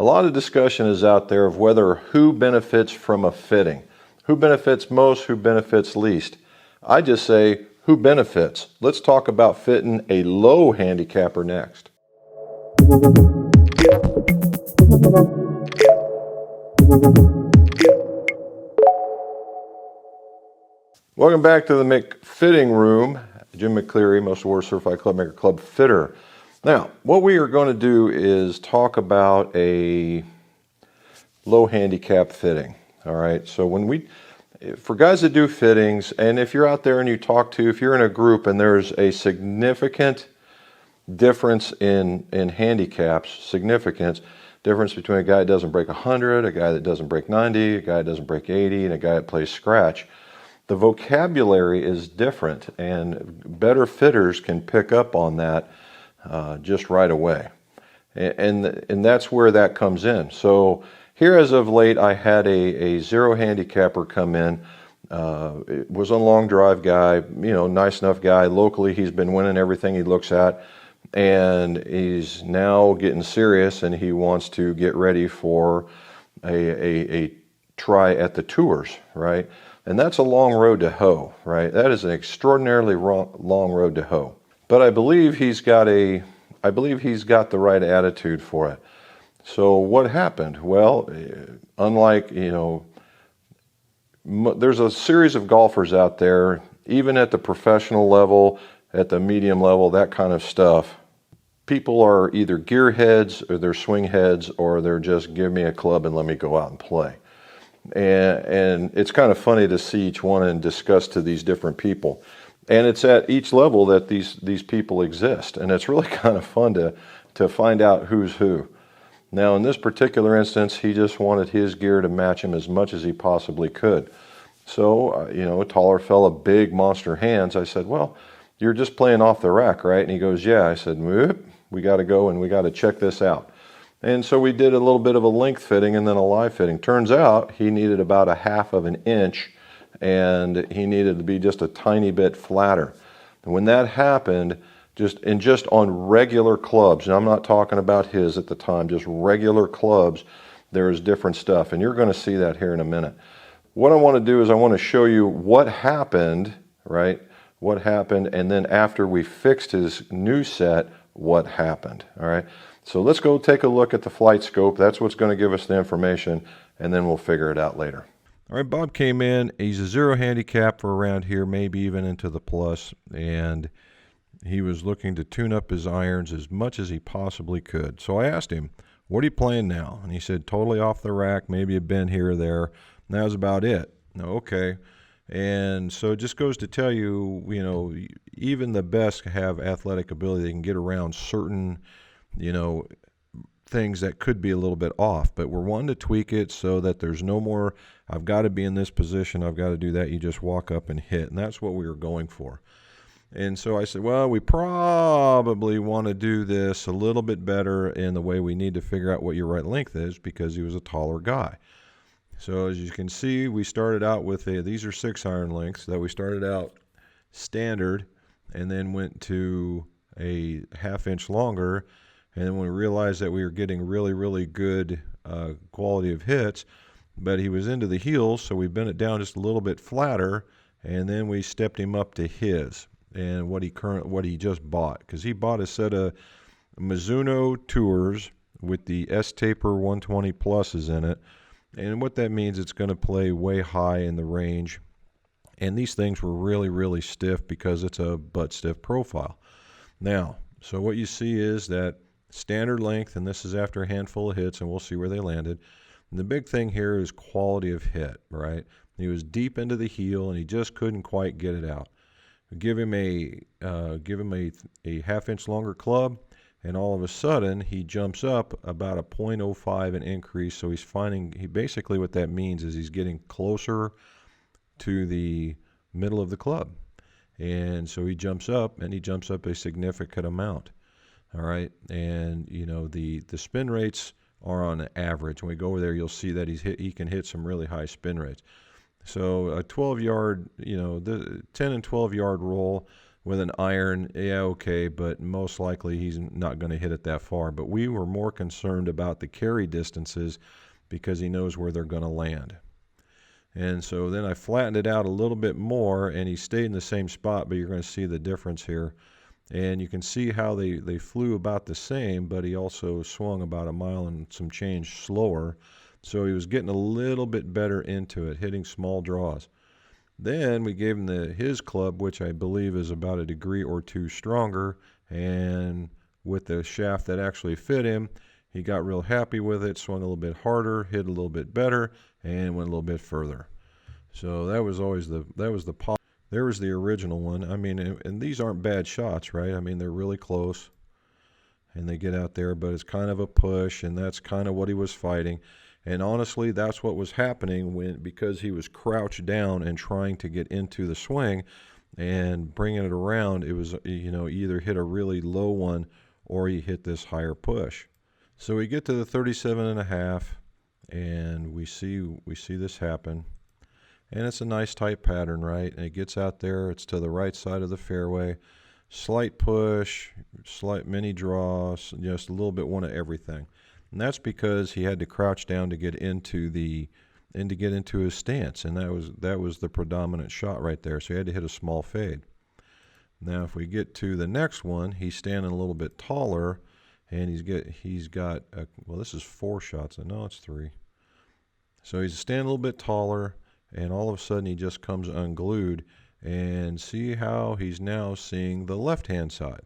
A lot of discussion is out there of whether who benefits from a fitting. Who benefits most, who benefits least. I just say who benefits. Let's talk about fitting a low handicapper next. Welcome back to the McFitting Room. Jim McCleary, Most Award Certified Clubmaker Club Fitter. Now, what we are going to do is talk about a low handicap fitting. All right, so for guys that do fittings, and if you're out there and you talk to, if you're in a group and there's a significant difference in handicaps, difference between a guy that doesn't break 100, a guy that doesn't break 90, a guy that doesn't break 80, and a guy that plays scratch. The vocabulary is different, and better fitters can pick up on that just right away. And that's where that comes in. So here as of late, I had a zero handicapper come in. It was a long drive guy, nice enough guy. Locally, he's been winning everything he looks at. And he's now getting serious, and he wants to get ready for a try at the tours, right? And that's a long road to hoe, right? That is an extraordinarily long road to hoe. But I believe he's got the right attitude for it. So what happened? Well, unlike, there's a series of golfers out there, even at the professional level, at the medium level, that kind of stuff. People are either gearheads or they're swing heads, or they're just give me a club and let me go out and play. And it's kind of funny to see each one and discuss to these different people. And it's at each level that these people exist. And it's really kind of fun to find out who's who. Now, in this particular instance, he just wanted his gear to match him as much as he possibly could. So, a taller fella, big monster hands. I said, well, you're just playing off the rack, right? And he goes, yeah. I said, we got to go and we got to check this out. And so we did a little bit of a length fitting and then a lie fitting. Turns out he needed about a half of an inch, and he needed to be just a tiny bit flatter. And when that happened, just on regular clubs, and I'm not talking about his at the time, just regular clubs, there's different stuff. And you're going to see that here in a minute. What I want to do is I want to show you what happened, right? What happened, and then after we fixed his new set, what happened, all right? So let's go take a look at the flight scope. That's what's going to give us the information, and then we'll figure it out later. All right, Bob came in. He's a zero handicap for around here, maybe even into the plus, and he was looking to tune up his irons as much as he possibly could. So I asked him, what are you playing now? And he said, totally off the rack, maybe a bend here or there. And that was about it. Okay. And so it just goes to tell you, even the best have athletic ability. They can get around certain, things that could be a little bit off. But we're wanting to tweak it so that there's no more, I've got to be in this position, I've got to do that. You just walk up and hit. And that's what we were going for. And so I said, well, we probably want to do this a little bit better in the way we need to figure out what your right length is, because he was a taller guy. So as you can see, we started out with these are 6-iron lengths that we started out standard and then went to a half-inch longer. And then we realized that we were getting really, really good quality of hits, but he was into the heels, so we bent it down just a little bit flatter, and then we stepped him up to his and what he just bought, because he bought a set of Mizuno Tours with the S-Taper 120 pluses in it. And what that means, it's going to play way high in the range. And these things were really, really stiff because it's a butt stiff profile. Now, so what you see is that standard length, and this is after a handful of hits, and we'll see where they landed. And the big thing here is quality of hit, right? He was deep into the heel, and he just couldn't quite get it out. Give him a half-inch longer club, and all of a sudden he jumps up about a 0.05 an increase. So basically what that means is he's getting closer to the middle of the club, and so he jumps up, and he jumps up a significant amount. All right, and the spin rates are on average. When we go over there, you'll see that he can hit some really high spin rates. So a 12-yard, the 10 and 12-yard roll, with an iron, yeah, okay, but most likely he's not going to hit it that far. But we were more concerned about the carry distances because he knows where they're going to land. And so then I flattened it out a little bit more, and he stayed in the same spot, but you're going to see the difference here. And you can see how they flew about the same, but he also swung about a mile and some change slower. So he was getting a little bit better into it, hitting small draws. Then we gave him his club, which I believe is about a degree or two stronger, and with the shaft that actually fit him, he got real happy with it, swung a little bit harder, hit a little bit better, and went a little bit further. So that was always there was the original one. I mean, and these aren't bad shots, right? I mean, they're really close, and they get out there, but it's kind of a push, and that's kind of what he was fighting. And honestly, that's what was happening because he was crouched down and trying to get into the swing and bringing it around. It was, either hit a really low one or he hit this higher push. So we get to the 37.5, and we see this happen. And it's a nice tight pattern, right? And it gets out there. It's to the right side of the fairway. Slight push, slight mini draw, just a little bit one of everything. And that's because he had to crouch down to get into his stance, and that was the predominant shot right there. So he had to hit a small fade. Now, if we get to the next one, he's standing a little bit taller, and he's got this is 4 shots. No, it's 3. So he's standing a little bit taller, and all of a sudden he just comes unglued, and see how he's now seeing the left-hand side.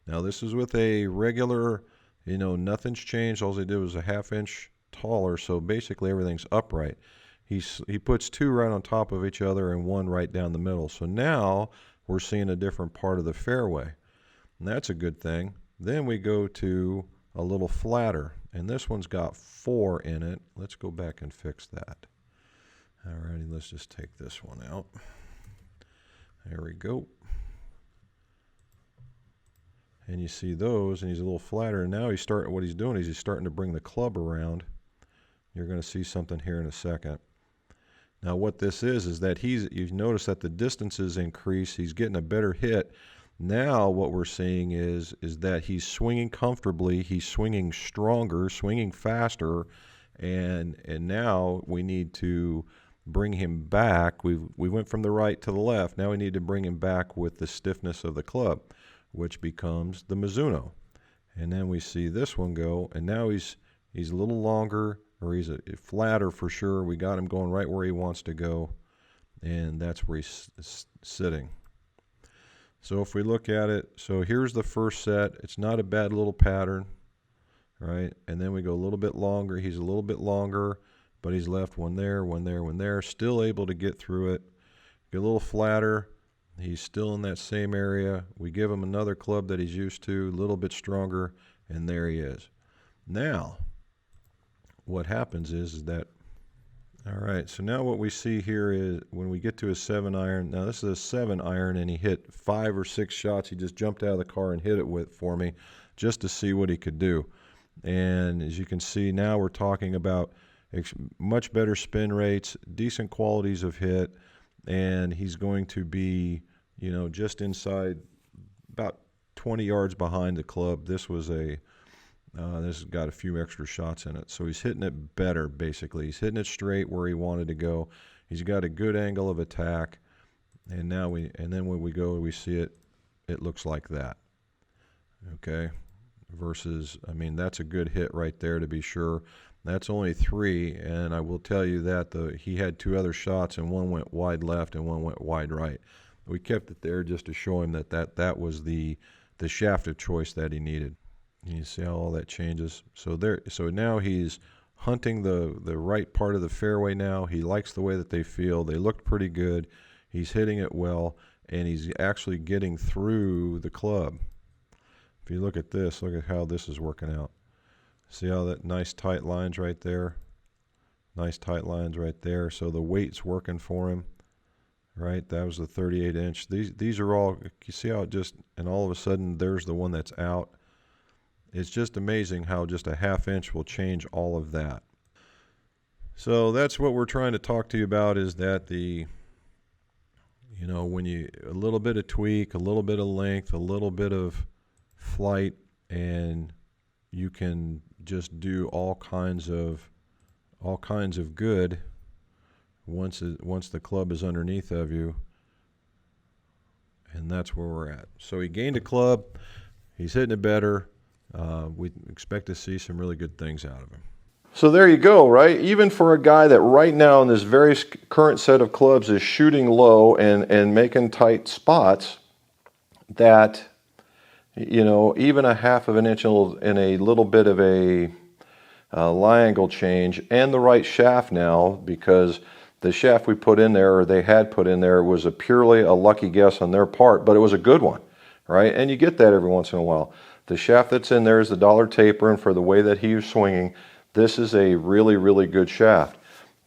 Now this is with a regular. Nothing's changed. All they did was a 1/2 inch taller, so basically everything's upright. He puts 2 right on top of each other and 1 right down the middle. So now we're seeing a different part of the fairway, and that's a good thing. Then we go to a little flatter, and this one's got 4 in it. Let's go back and fix that. Alrighty, let's just take this one out. There we go. And you see those, and he's a little flatter. And now what he's doing is he's starting to bring the club around. You're going to see something here in a second. Now what this is that you notice that the distances increase. He's getting a better hit. Now what we're seeing is that he's swinging comfortably. He's swinging stronger, swinging faster. And now we need to bring him back. We went from the right to the left. Now we need to bring him back with the stiffness of the club, which becomes the Mizuno. And then we see this one go, and now he's a little longer, or he's a flatter for sure. We got him going right where he wants to go, and that's where he's sitting. So if we look at it, so here's the first set. It's not a bad little pattern, right? And then we go a little bit longer. He's a little bit longer, but he's left one there, one there, one there. Still able to get through it. Get a little flatter. He's still in that same area. We give him another club that he's used to, a little bit stronger, and there he is. Now, what happens is that, all right, so now what we see here is when we get to a 7-iron, now this is a 7-iron, and he hit 5 or 6 shots. He just jumped out of the car and hit it for me just to see what he could do. And as you can see, now we're talking about much better spin rates, decent qualities of hit, and he's going to be, just inside about 20 yards behind the club. This has got a few extra shots in it. So he's hitting it better, basically. He's hitting it straight where he wanted to go. He's got a good angle of attack. And then when we go, we see it looks like that. Okay. Versus, that's a good hit right there to be sure. That's only 3, and I will tell you that he had 2 other shots, and one went wide left and one went wide right. We kept it there just to show him that was the shaft of choice that he needed. You see how all that changes. So now he's hunting the right part of the fairway now. He likes the way that they feel. They looked pretty good. He's hitting it well, and he's actually getting through the club. If you look at this, look at how this is working out. See how that nice tight lines right there? Nice tight lines right there. So the weight's working for him, right? That was the 38-inch. These are all, you see how it just, and all of a sudden there's the one that's out. It's just amazing how just a 1/2 inch will change all of that. So that's what we're trying to talk to you about, is that You know, when you, a little bit of tweak, a little bit of length, a little bit of flight, and you can just do all kinds of good once the club is underneath of you. And that's where we're at. So he gained a club. He's hitting it better. We expect to see some really good things out of him. So there you go, right? Even for a guy that right now in this very current set of clubs is shooting low and making tight spots, that, you know, even a half of an inch in a little bit of a lie angle change and the right shaft now, because the shaft we put in there, or they had put in there, was purely a lucky guess on their part, but it was a good one, right? And you get that every once in a while. The shaft that's in there is the dollar taper, and for the way that he was swinging, this is a really, really good shaft.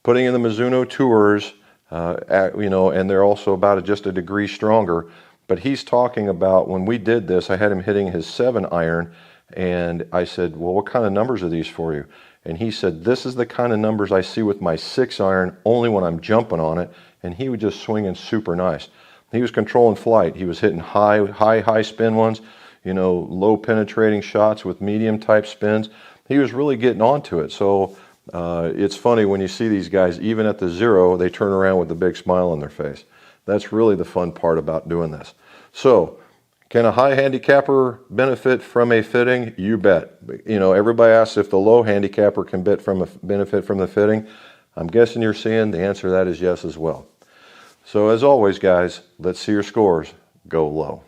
Putting in the Mizuno Tours, you know, and they're also about just a degree stronger. But he's talking about, when we did this, I had him hitting his 7-iron, and I said, well, what kind of numbers are these for you? And he said, this is the kind of numbers I see with my 6-iron, only when I'm jumping on it. And he was just swinging super nice. He was controlling flight. He was hitting high spin ones, you know, low penetrating shots with medium type spins. He was really getting onto it. So it's funny when you see these guys, even at the 0, they turn around with a big smile on their face. That's really the fun part about doing this. So, can a high handicapper benefit from a fitting? You bet. You know, everybody asks if the low handicapper can benefit from the fitting. I'm guessing you're seeing the answer to that is yes as well. So as always, guys, let's see your scores go low.